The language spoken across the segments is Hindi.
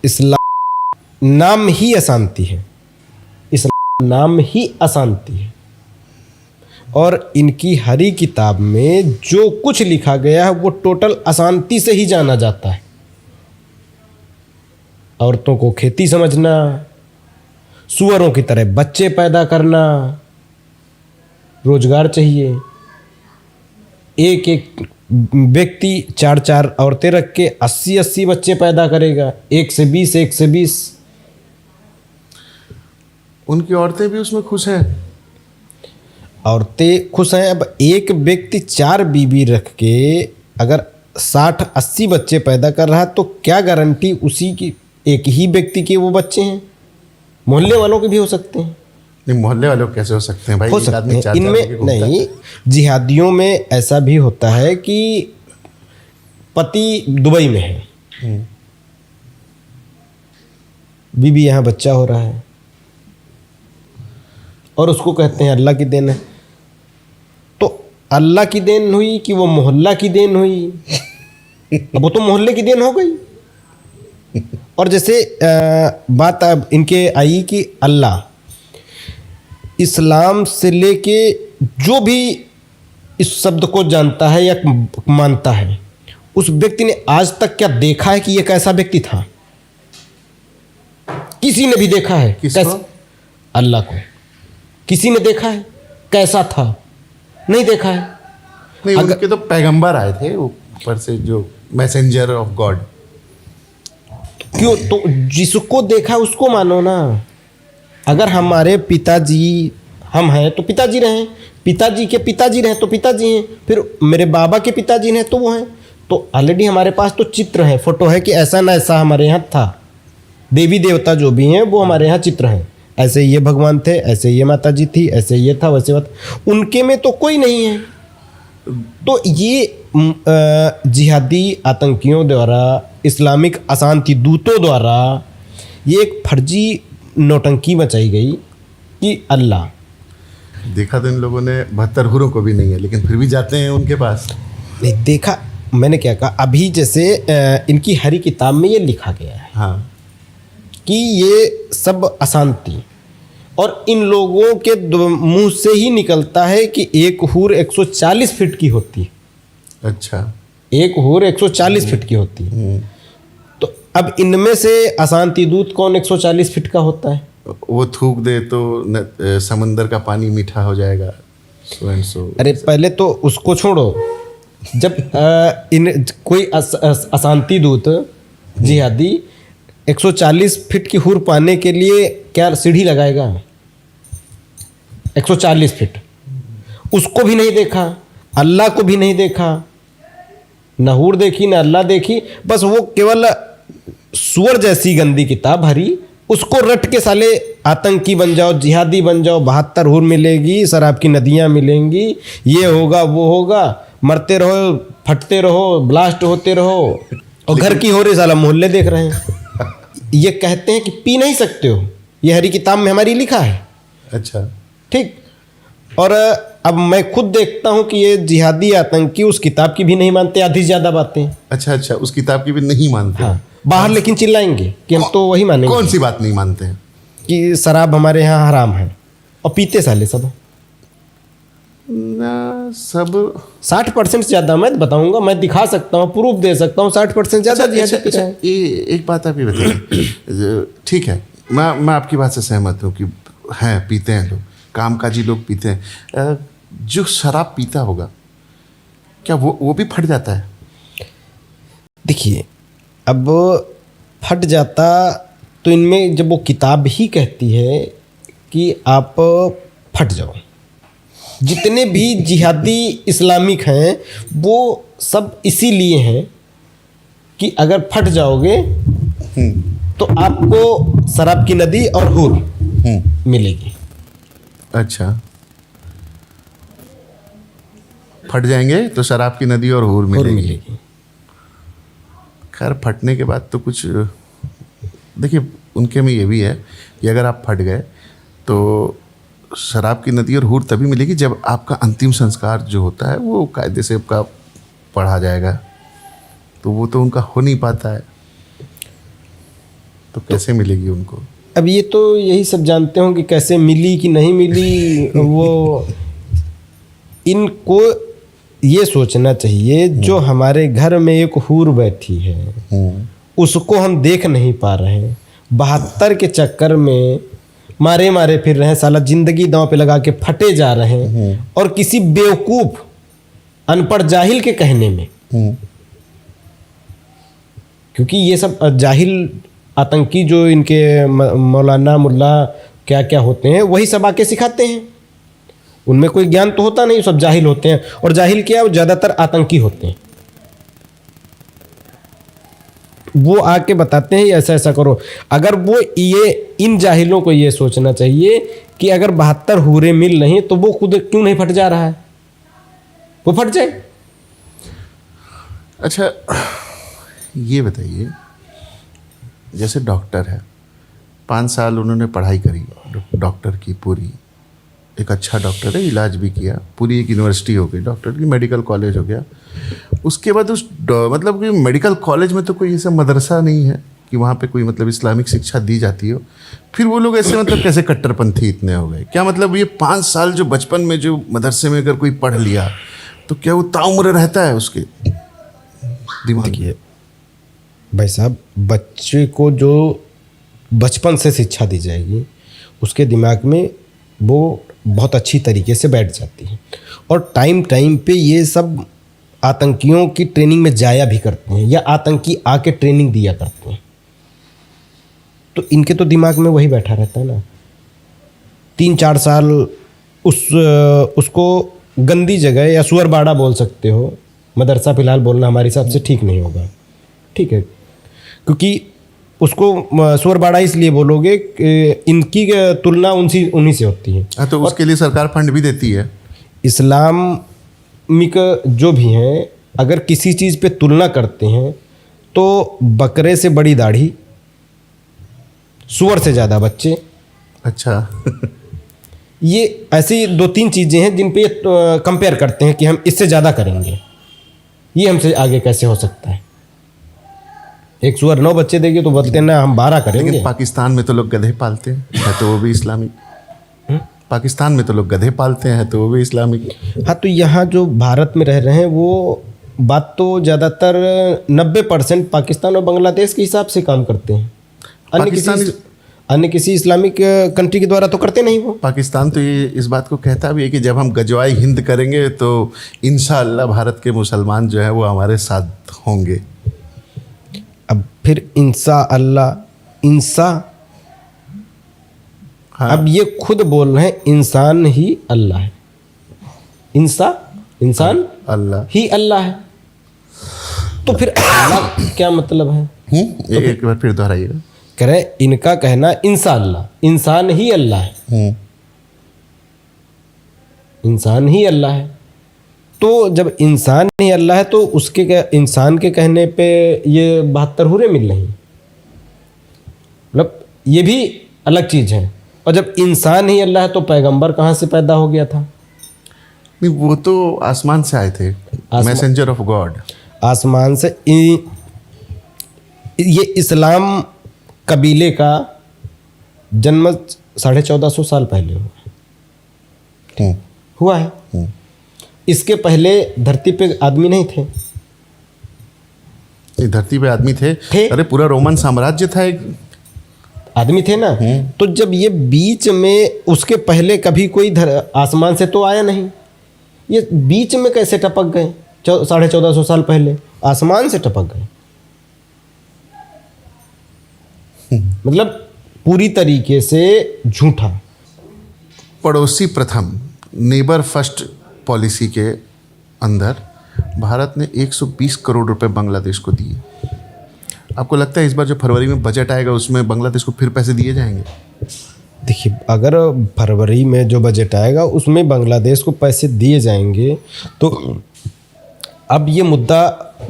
इस्लाम नाम ही अशांति है, इस्लाम नाम ही अशांति है। और इनकी हरी किताब में जो कुछ लिखा गया है वो टोटल अशांति से ही जाना जाता है। औरतों को खेती समझना, सुअरों की तरह बच्चे पैदा करना, रोजगार चाहिए, एक एक व्यक्ति 4-4 औरतें रख के 80-80 बच्चे पैदा करेगा, 1 से 20, 1 से 20। उनकी औरतें भी उसमें खुश हैं? औरतें खुश हैं। अब एक व्यक्ति 4 बीवी रख के अगर 60-80 बच्चे पैदा कर रहा है तो क्या गारंटी उसी की एक ही व्यक्ति के वो बच्चे हैं? मोहल्ले वालों के भी हो सकते हैं। नहीं, मोहल्ले वालों कैसे हो सकते हैं भाई? हो सकते हैं इनमें। नहीं, जिहादियों में ऐसा भी होता है कि पति दुबई में है, बीवी यहाँ बच्चा हो रहा है और उसको कहते हैं अल्लाह की देन है। तो अल्लाह की देन हुई कि वो मोहल्ला की देन हुई? अब वो तो मोहल्ले की देन हो गई। और जैसे बात अब इनके आई कि अल्लाह, इस्लाम से लेके जो भी इस शब्द को जानता है या मानता है, उस व्यक्ति ने आज तक क्या देखा है कि ये कैसा व्यक्ति था? किसी ने भी देखा है? किसको? अल्लाह को किसी ने देखा है कैसा था? नहीं देखा है। नहीं, उनके तो पैगंबर आए थे ऊपर से, जो मैसेंजर ऑफ गॉड। क्यों? तो जिसको देखा उसको मानो ना। अगर हमारे पिताजी हम हैं तो पिताजी रहे, पिताजी के पिताजी रहे तो पिताजी हैं, फिर मेरे बाबा के पिताजी हैं तो वो हैं। तो ऑलरेडी हमारे पास तो चित्र है, फोटो है कि ऐसा ना ऐसा हमारे यहाँ था। देवी देवता जो भी हैं वो हमारे यहाँ चित्र हैं, ऐसे ये भगवान थे, ऐसे ये माता जी थी, ऐसे ये था, वैसे बात। उनके में तो कोई नहीं है। तो ये जिहादी आतंकियों द्वारा, इस्लामिक अशांति दूतों द्वारा ये एक फर्जी नौटंकी मचाई गई कि अल्लाह। देखा तो इन लोगों ने 72 हुरों को भी नहीं है, लेकिन फिर भी जाते हैं उनके पास। नहीं देखा, मैंने क्या कहा अभी, जैसे इनकी हरी किताब में ये लिखा गया है हाँ, कि ये सब अशांति, और इन लोगों के मुंह से ही निकलता है कि एक हूर 140 फीट की होती है। अच्छा, एक हूर 140 फीट की होती है। तो अब इनमें से अशांति दूत कौन 140 फीट का होता है? वो थूक दे तो समंदर का पानी मीठा हो जाएगा, सो एंड सो। अरे पहले तो उसको छोड़ो, जब इन कोई अशांति दूत जिहादी 140 फीट की हूर पाने के लिए क्या सीढ़ी लगाएगा? 140 फीट। उसको भी नहीं देखा, अल्लाह को भी नहीं देखा, न हूर देखी न अल्लाह देखी। बस वो केवल सुअर जैसी गंदी किताब हरी, उसको रट के साले आतंकी बन जाओ, जिहादी बन जाओ, 72 हूर मिलेगी, शराब की नदियाँ मिलेंगी, ये होगा वो होगा, मरते रहो, फटते रहो, ब्लास्ट होते रहो, और घर की हो रही साला मोहल्ले देख रहे हैं। ये कहते हैं कि पी नहीं सकते हो, ये हरी किताब में हमारी लिखा है। अच्छा, ठीक। और अब मैं खुद देखता हूँ कि ये जिहादी आतंकी उस किताब की भी नहीं मानते, आधी से ज़्यादा बातें। अच्छा, उस किताब की भी नहीं मानते? हाँ, बाहर लेकिन चिल्लाएंगे कि हम तो वही मानेंगे। कौन सी बात नहीं मानते हैं? कि शराब हमारे यहाँ हराम है, और पीते साले सब ना, सब 60% ज़्यादा। मैं बताऊंगा, मैं दिखा सकता हूँ, प्रूफ दे सकता हूँ, 60% ज़्यादा जिहादी पीते हैं। एक बात आप ये बताइए, ठीक है, मैं आपकी बात से सहमत हूँ कि हैं, पीते हैं लोग, कामकाजी लोग पीते हैं। जो शराब पीता होगा क्या वो भी फट जाता है? देखिए, अब फट जाता तो इनमें जब वो किताब ही कहती है कि आप फट जाओ, जितने भी जिहादी इस्लामिक हैं वो सब इसीलिए हैं कि अगर फट जाओगे तो आपको शराब की नदी और हूर मिलेगी। अच्छा, फट जाएंगे तो शराब की नदी और हूर मिलेगी। खैर, फटने के बाद तो कुछ, देखिए उनके में ये भी है कि अगर आप फट गए तो शराब की नदी और हूर तभी मिलेगी जब आपका अंतिम संस्कार जो होता है वो कायदे से आपका पढ़ा जाएगा, तो वो तो उनका हो नहीं पाता है। तो कैसे मिलेगी उनको? अब ये तो यही सब जानते हो कि कैसे मिली कि नहीं मिली। वो इनको ये सोचना चाहिए जो हमारे घर में एक हूर बैठी है उसको हम देख नहीं पा रहे हैं, 72 के चक्कर में मारे मारे फिर रहे हैं, साला जिंदगी दांव पे लगा के फटे जा रहे हैं और किसी बेवकूफ अनपढ़ जाहिल के कहने में, क्योंकि ये सब जाहिल आतंकी जो इनके मौलाना मुल्ला क्या क्या होते हैं वही सब आके सिखाते हैं। उनमें कोई ज्ञान तो होता नहीं, सब जाहिल होते हैं। और जाहिल क्या, वो ज़्यादातर आतंकी होते हैं। वो आके बताते हैं ऐसा ऐसा करो। अगर वो ये इन जाहिलों को ये सोचना चाहिए कि अगर 72 हूरें मिल रही तो वो खुद क्यों नहीं फट जा रहा है, वो फट जाए। अच्छा ये बताइए, जैसे डॉक्टर है, 5 साल उन्होंने पढ़ाई करी डॉक्टर की पूरी, एक अच्छा डॉक्टर है, इलाज भी किया, पूरी एक यूनिवर्सिटी हो गई डॉक्टर की, मेडिकल कॉलेज हो गया। उसके बाद उस मतलब कि मेडिकल कॉलेज में तो कोई ऐसा मदरसा नहीं है कि वहाँ पे कोई मतलब इस्लामिक शिक्षा दी जाती हो। फिर वो लोग ऐसे मतलब कैसे कट्टरपंथी इतने हो गए? क्या मतलब ये 5 साल जो बचपन में जो मदरसे में अगर कोई पढ़ लिया तो क्या वो ताउम्र रहता है उसके दिमाग में? भाई साहब, बच्चे को जो बचपन से शिक्षा दी जाएगी उसके दिमाग में वो बहुत अच्छी तरीके से बैठ जाती है। और टाइम टाइम पे ये सब आतंकियों की ट्रेनिंग में जाया भी करते हैं या आतंकी आके ट्रेनिंग दिया करते हैं, तो इनके तो दिमाग में वही बैठा रहता है ना। 3-4 साल उसको गंदी जगह या सुअरबाड़ा बोल सकते हो, मदरसा फिलहाल बोलना हमारे हिसाब से ठीक नहीं होगा, ठीक है, क्योंकि उसको सुअरबाड़ा इसलिए बोलोगे कि इनकी तुलना उन्हीं से होती है। हाँ, तो उसके लिए सरकार फंड भी देती है। इस्लामिक जो भी हैं अगर किसी चीज़ पे तुलना करते हैं तो बकरे से बड़ी दाढ़ी, सुअर से ज़्यादा बच्चे। अच्छा ये ऐसी 2-3 चीज़ें हैं जिन पे ये कंपेयर करते हैं कि हम इससे ज़्यादा करेंगे, ये हमसे आगे कैसे हो सकता है। एक सुअर 9 बच्चे देगी तो बोलते हैं ना हम 12 करेंगे। लेकिन पाकिस्तान में तो लोग गधे पालते हैं, है तो वो भी इस्लामिक। पाकिस्तान में तो लोग गधे पालते हैं तो वो भी इस्लामिक। हाँ, तो यहाँ जो भारत में रह रहे हैं वो बात तो ज़्यादातर 90% पाकिस्तान और बांग्लादेश के हिसाब से काम करते हैं। अन्य किसी इस्लामिक कंट्री के द्वारा तो करते नहीं वो। पाकिस्तान तो ये इस बात को कहता भी है कि जब हम गजवाई हिंद करेंगे तो इंशाअल्लाह भारत के मुसलमान जो है वो हमारे साथ होंगे। अब फिर इंसा हाँ। अब ये खुद बोल रहे हैं इंसान ही अल्लाह है। इंसान अल्लाह ही अल्लाह है, तो फिर अल्लाह क्या मतलब है? एक बार फिर दोहराइएगा। कह रहे इनका कहना इंसान ही अल्लाह है, इंसान ही अल्लाह है। तो जब इंसान ही अल्लाह है तो उसके इंसान के कहने पे ये 72 हूरें मिल रही, मतलब ये भी अलग चीज़ है। और जब इंसान ही अल्लाह है तो पैगंबर कहाँ से पैदा हो गया था? नहीं, वो तो आसमान से आए थे, मैसेंजर ऑफ गॉड। आसमान से। ये इस्लाम कबीले का जन्म 1450 साल पहले हुआ है। इसके पहले धरती पे आदमी नहीं थे। धरती पे आदमी थे? अरे पूरा रोमन साम्राज्य था, एक आदमी थे ना। तो जब ये बीच में, उसके पहले कभी कोई आसमान से तो आया नहीं, ये बीच में कैसे टपक गए? 1450 साल पहले आसमान से टपक गए। मतलब पूरी तरीके से झूठा। पड़ोसी प्रथम, नेबर फर्स्ट पॉलिसी के अंदर भारत ने 120 करोड़ रुपए बांग्लादेश को दिए। आपको लगता है इस बार जो फरवरी में बजट आएगा उसमें बांग्लादेश को फिर पैसे दिए जाएंगे? देखिए, अगर फरवरी में जो बजट आएगा उसमें बांग्लादेश को पैसे दिए जाएंगे तो अब ये मुद्दा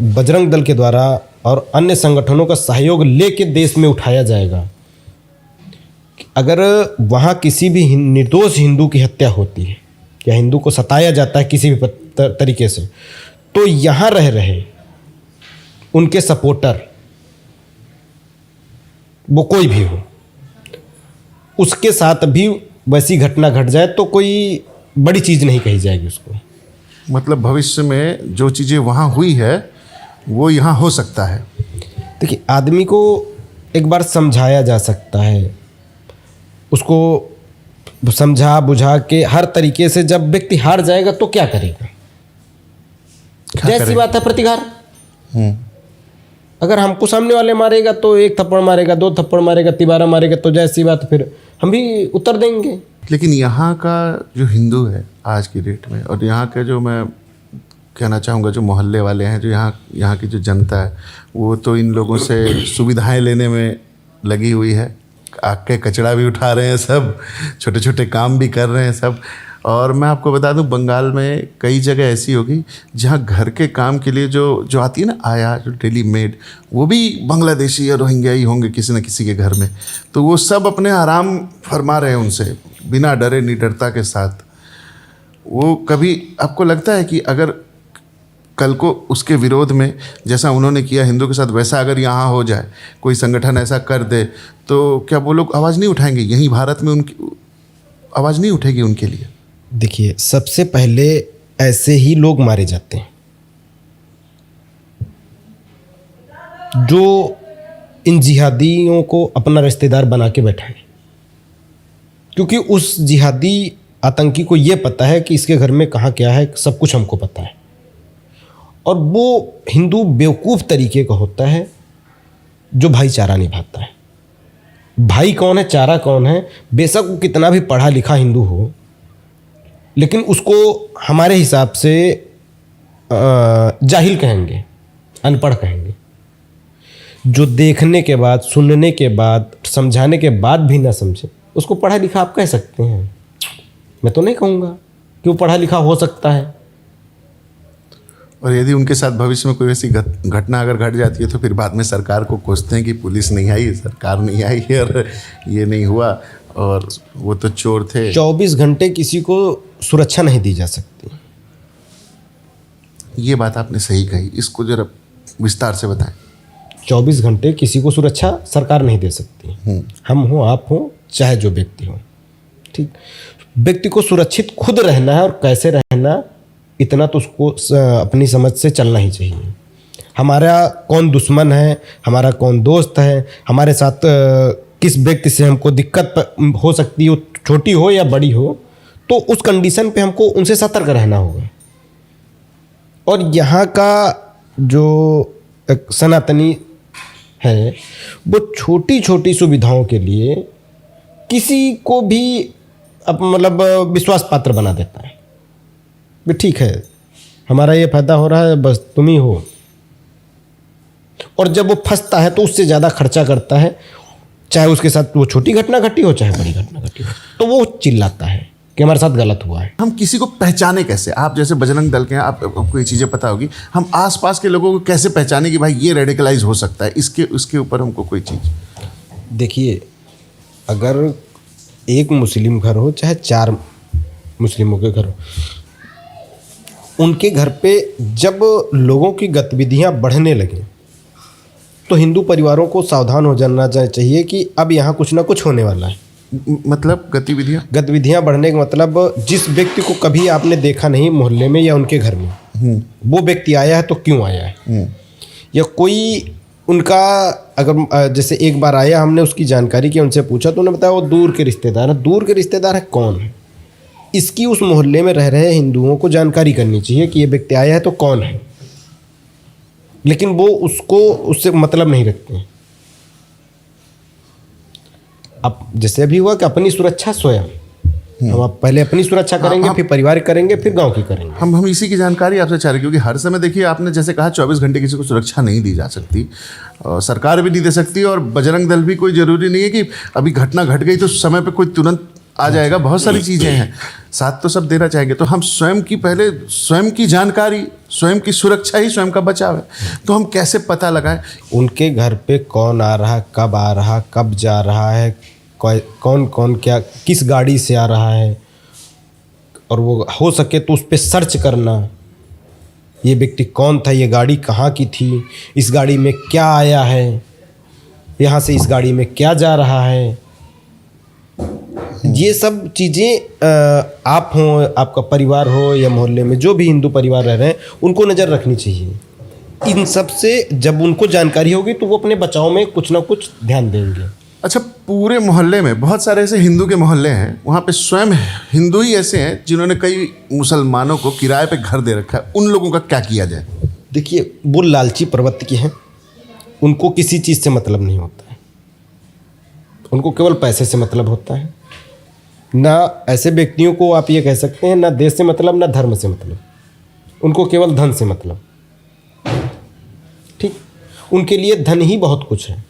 बजरंग दल के द्वारा और अन्य संगठनों का सहयोग लेके देश में उठाया जाएगा। अगर वहाँ किसी भी निर्दोष हिंदू की हत्या होती है या हिंदू को सताया जाता है किसी भी तरीके से, तो यहाँ रह रहे उनके सपोर्टर वो कोई भी हो, उसके साथ भी वैसी घटना घट जाए तो कोई बड़ी चीज़ नहीं कही जाएगी उसको। मतलब भविष्य में जो चीज़ें वहाँ हुई है वो यहाँ हो सकता है। देखिए, आदमी को एक बार समझाया जा सकता है, उसको समझा बुझा के हर तरीके से। जब व्यक्ति हार जाएगा तो क्या करेगा? जैसी बात है प्रतिकार। अगर हमको सामने वाले मारेगा तो एक थप्पड़ मारेगा, 2 थप्पड़ मारेगा, तिबारा मारेगा, तो जैसी बात फिर हम भी उत्तर देंगे। लेकिन यहाँ का जो हिंदू है आज की डेट में, और यहाँ के जो मैं कहना चाहूँगा जो मोहल्ले वाले हैं, जो यहाँ की जो जनता है, वो तो इन लोगों से सुविधाएं लेने में लगी हुई है। आग के कचरा भी उठा रहे हैं सब, छोटे छोटे काम भी कर रहे हैं सब। और मैं आपको बता दूं, बंगाल में कई जगह ऐसी होगी जहाँ घर के काम के लिए जो आती है ना आया, जो डेली मेड, वो भी बांग्लादेशी या रोहिंग्या ही होंगे किसी न किसी के घर में। तो वो सब अपने आराम फरमा रहे हैं उनसे, बिना डरे निडरता के साथ। वो कभी आपको लगता है कि अगर कल को उसके विरोध में जैसा उन्होंने किया हिंदू के साथ, वैसा अगर यहाँ हो जाए, कोई संगठन ऐसा कर दे, तो क्या वो लोग आवाज़ नहीं उठाएंगे? यहीं भारत में उनकी आवाज़ नहीं उठेगी उनके लिए? देखिए, सबसे पहले ऐसे ही लोग मारे जाते हैं जो इन जिहादियों को अपना रिश्तेदार बना के बैठा है, क्योंकि उस जिहादी आतंकी को ये पता है कि इसके घर में कहाँ क्या है, सब कुछ हमको पता है। और वो हिंदू बेवकूफ़ तरीके का होता है जो भाईचारा निभाता है। भाई कौन है, चारा कौन है? बेशक वो कितना भी पढ़ा लिखा हिंदू हो, लेकिन उसको हमारे हिसाब से जाहिल कहेंगे, अनपढ़ कहेंगे। जो देखने के बाद, सुनने के बाद, समझाने के बाद भी ना समझे, उसको पढ़ा लिखा आप कह सकते हैं? मैं तो नहीं कहूँगा कि वो पढ़ा लिखा हो सकता है। और यदि उनके साथ भविष्य में कोई ऐसी घटना अगर घट जाती है तो फिर बाद में सरकार को कोसते हैं कि पुलिस नहीं आई, सरकार नहीं आई और ये नहीं हुआ और वो तो चोर थे। 24 घंटे किसी को सुरक्षा नहीं दी जा सकती। ये बात आपने सही कही, इसको जरा विस्तार से बताएं। 24 घंटे किसी को सुरक्षा सरकार नहीं दे सकती। हम हो, आप हो, चाहे जो व्यक्ति हो, ठीक। व्यक्ति को सुरक्षित खुद रहना है, और कैसे रहना, इतना तो उसको अपनी समझ से चलना ही चाहिए। हमारा कौन दुश्मन है, हमारा कौन दोस्त है, हमारे साथ किस व्यक्ति से हमको दिक्कत हो सकती है, छोटी हो या बड़ी हो, तो उस कंडीशन पे हमको उनसे सतर्क रहना होगा। और यहाँ का जो एक सनातनी है, वो छोटी छोटी सुविधाओं के लिए किसी को भी मतलब विश्वास पात्र बना देता है। भी ठीक है, हमारा ये फायदा हो रहा है, बस तुम ही हो। और जब वो फंसता है तो उससे ज़्यादा खर्चा करता है, चाहे उसके साथ वो छोटी घटना घटी हो चाहे बड़ी घटना घटी हो, तो वो चिल्लाता है कि हमारे साथ गलत हुआ है। हम किसी को पहचाने कैसे? आप जैसे बजरंग दल के हैं, आपको ये चीज़ें पता होगी। हम आसपास के लोगों को कैसे पहचाने कि भाई ये रेडिकलाइज हो सकता है, उसके ऊपर हमको कोई चीज़? देखिए, अगर एक मुस्लिम घर हो चाहे 4 मुस्लिमों के घर हो, उनके घर पे जब लोगों की गतिविधियां बढ़ने लगें तो हिंदू परिवारों को सावधान हो जाना चाहिए कि अब यहाँ कुछ ना कुछ होने वाला है। मतलब गतिविधियां बढ़ने का मतलब, जिस व्यक्ति को कभी आपने देखा नहीं मोहल्ले में या उनके घर में, वो व्यक्ति आया है तो क्यों आया है, या कोई उनका अगर जैसे एक बार आया, हमने उसकी जानकारी की, उनसे पूछा तो उन्होंने बताया वो दूर के रिश्तेदार है। दूर के रिश्तेदार है कौन है, इसकी उस मोहल्ले में रह रहे हिंदुओं को जानकारी करनी चाहिए कि ये व्यक्ति आया है तो कौन है। लेकिन वो उससे मतलब नहीं रखते हैं। अब जैसे अभी हुआ कि अपनी सुरक्षा स्वयं, हम आप पहले अपनी सुरक्षा करेंगे, फिर परिवार करेंगे, फिर गांव की करेंगे। हम इसी की जानकारी आपसे चाह रहे, क्योंकि हर समय देखिए आपने जैसे कहा 24 घंटे किसी को सुरक्षा नहीं दी जा सकती, और सरकार भी नहीं दे सकती, और बजरंग दल भी कोई ज़रूरी नहीं है कि अभी घटना घट गई तो समय पे कोई तुरंत आ जाएगा। बहुत सारी चीज़ें हैं, साथ तो सब देना चाहेंगे। तो हम स्वयं की पहले स्वयं की जानकारी, स्वयं की सुरक्षा ही स्वयं का बचाव है। तो हम कैसे पता लगाएं उनके घर पे कौन आ रहा, कब आ रहा, कब जा रहा है, कौन कौन क्या किस गाड़ी से आ रहा है, और वो हो सके तो उस पर सर्च करना, ये व्यक्ति कौन था, ये गाड़ी कहाँ की थी, इस गाड़ी में क्या आया है, यहाँ से इस गाड़ी में क्या जा रहा है। ये सब चीज़ें आप हों, आपका परिवार हो या मोहल्ले में जो भी हिंदू परिवार रह रहे हैं, उनको नज़र रखनी चाहिए। इन सब से जब उनको जानकारी होगी तो वो अपने बचाव में कुछ ना कुछ ध्यान देंगे। अच्छा, पूरे मोहल्ले में बहुत सारे ऐसे हिंदू के मोहल्ले हैं, वहाँ पे स्वयं हिंदू ही ऐसे हैं जिन्होंने कई मुसलमानों को किराए पे घर दे रखा है, उन लोगों का क्या किया जाए? देखिए, वो लालची प्रवृत्ति के हैं, उनको किसी चीज़ से मतलब नहीं होता है, उनको केवल पैसे से मतलब होता है। ना ऐसे व्यक्तियों को आप ये कह सकते हैं ना देश से मतलब ना धर्म से मतलब, उनको केवल धन से मतलब। ठीक, उनके लिए धन ही बहुत कुछ है।